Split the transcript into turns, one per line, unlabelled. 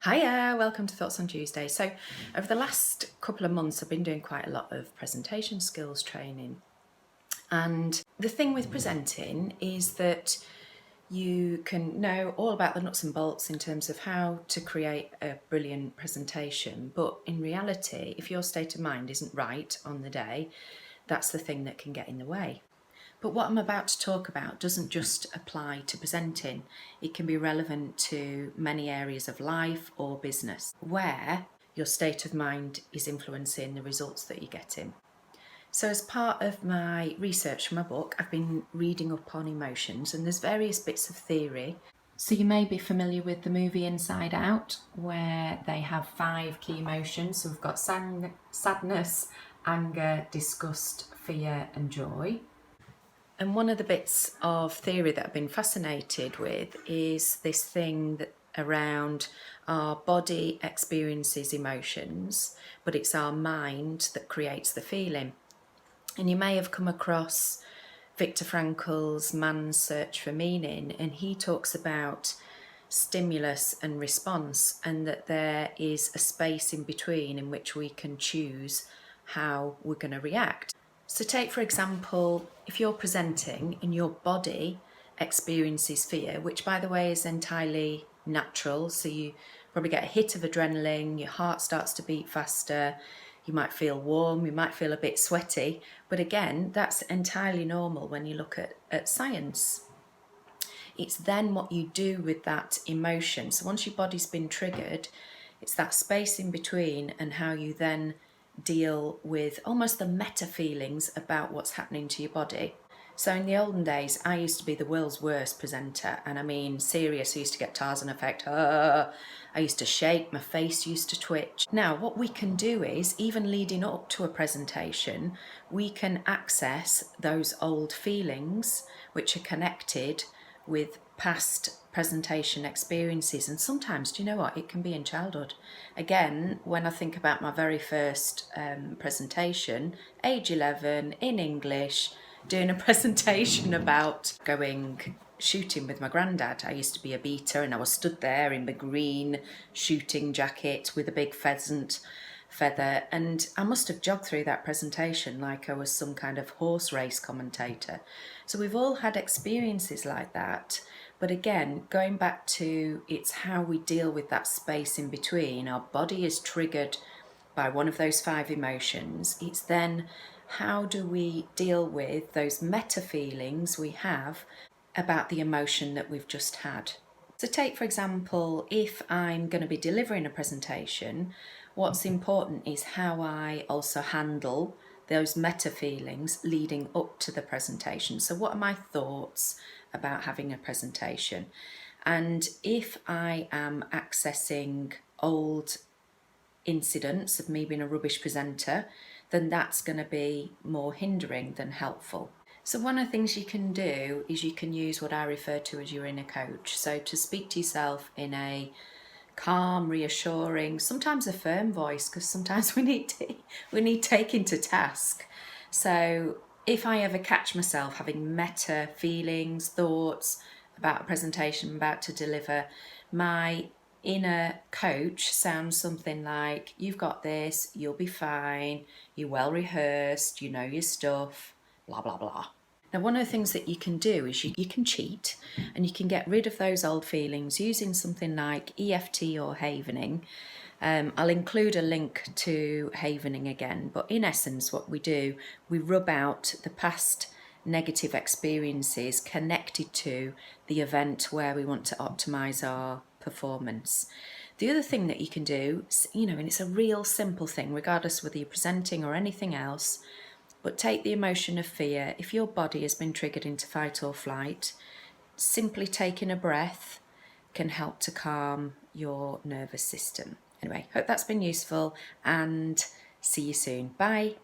Hiya, welcome to Thoughts on Tuesday. So, over the last couple of months, I've been doing quite a lot of presentation skills training. And the thing with presenting is that you can know all about the nuts and bolts in terms of how to create a brilliant presentation. But in reality, if your state of mind isn't right on the day, that's the thing that can get in the way. But what I'm about to talk about doesn't just apply to presenting. It can be relevant to many areas of life or business where your state of mind is influencing the results that you're getting. So as part of my research for my book, I've been reading up on emotions, and there's various bits of theory. So you may be familiar with the movie Inside Out, where they have 5 key emotions. So we've got sadness, anger, disgust, fear and joy. And one of the bits of theory that I've been fascinated with is this thing that around our body experiences emotions, but it's our mind that creates the feeling. And you may have come across Viktor Frankl's Man's Search for Meaning, and he talks about stimulus and response, and that there is a space in between in which we can choose how we're going to react. So take, for example, if you're presenting and your body experiences fear, which by the way is entirely natural, so you probably get a hit of adrenaline, your heart starts to beat faster, you might feel warm, you might feel a bit sweaty, but again, that's entirely normal when you look at science. It's then what you do with that emotion. So once your body's been triggered, it's that space in between and how you then deal with almost the meta feelings about what's happening to your body. So in the olden days, I used to be the world's worst presenter, and I mean serious. I used to get Tarzan effect. I used to shake, my face used to twitch. Now what we can do is, even leading up to a presentation, we can access those old feelings which are connected with past presentation experiences. And sometimes, do you know what, it can be in childhood. Again, when I think about my very first presentation, age 11, in English, doing a presentation about going shooting with my granddad. I used to be a beater, and I was stood there in my green shooting jacket with a big pheasant feather, and I must have jogged through that presentation like I was some kind of horse race commentator. So we've all had experiences like that, but again, going back to it's how we deal with that space in between. Our body is triggered by one of those 5 emotions. It's then how do we deal with those meta feelings we have about the emotion that we've just had. So take, for example, if I'm going to be delivering a presentation, what's important is how I also handle those meta feelings leading up to the presentation. So what are my thoughts about having a presentation? And if I am accessing old incidents of me being a rubbish presenter, then that's going to be more hindering than helpful. So one of the things you can do is you can use what I refer to as your inner coach. So to speak to yourself in a calm, reassuring, sometimes a firm voice, because sometimes we need taking to task. So if I ever catch myself having meta feelings, thoughts about a presentation I'm about to deliver, my inner coach sounds something like, you've got this, you'll be fine, you're well rehearsed, you know your stuff, blah, blah, blah. Now, one of the things that you can do is you can cheat, and you can get rid of those old feelings using something like EFT or havening. I'll include a link to havening again, but in essence what we do, we rub out the past negative experiences connected to the event where we want to optimize our performance. The other thing that you can do, and it's a real simple thing, regardless whether you're presenting or anything else, but take the emotion of fear. If your body has been triggered into fight or flight, simply taking a breath can help to calm your nervous system. Anyway, hope that's been useful, and see you soon. Bye.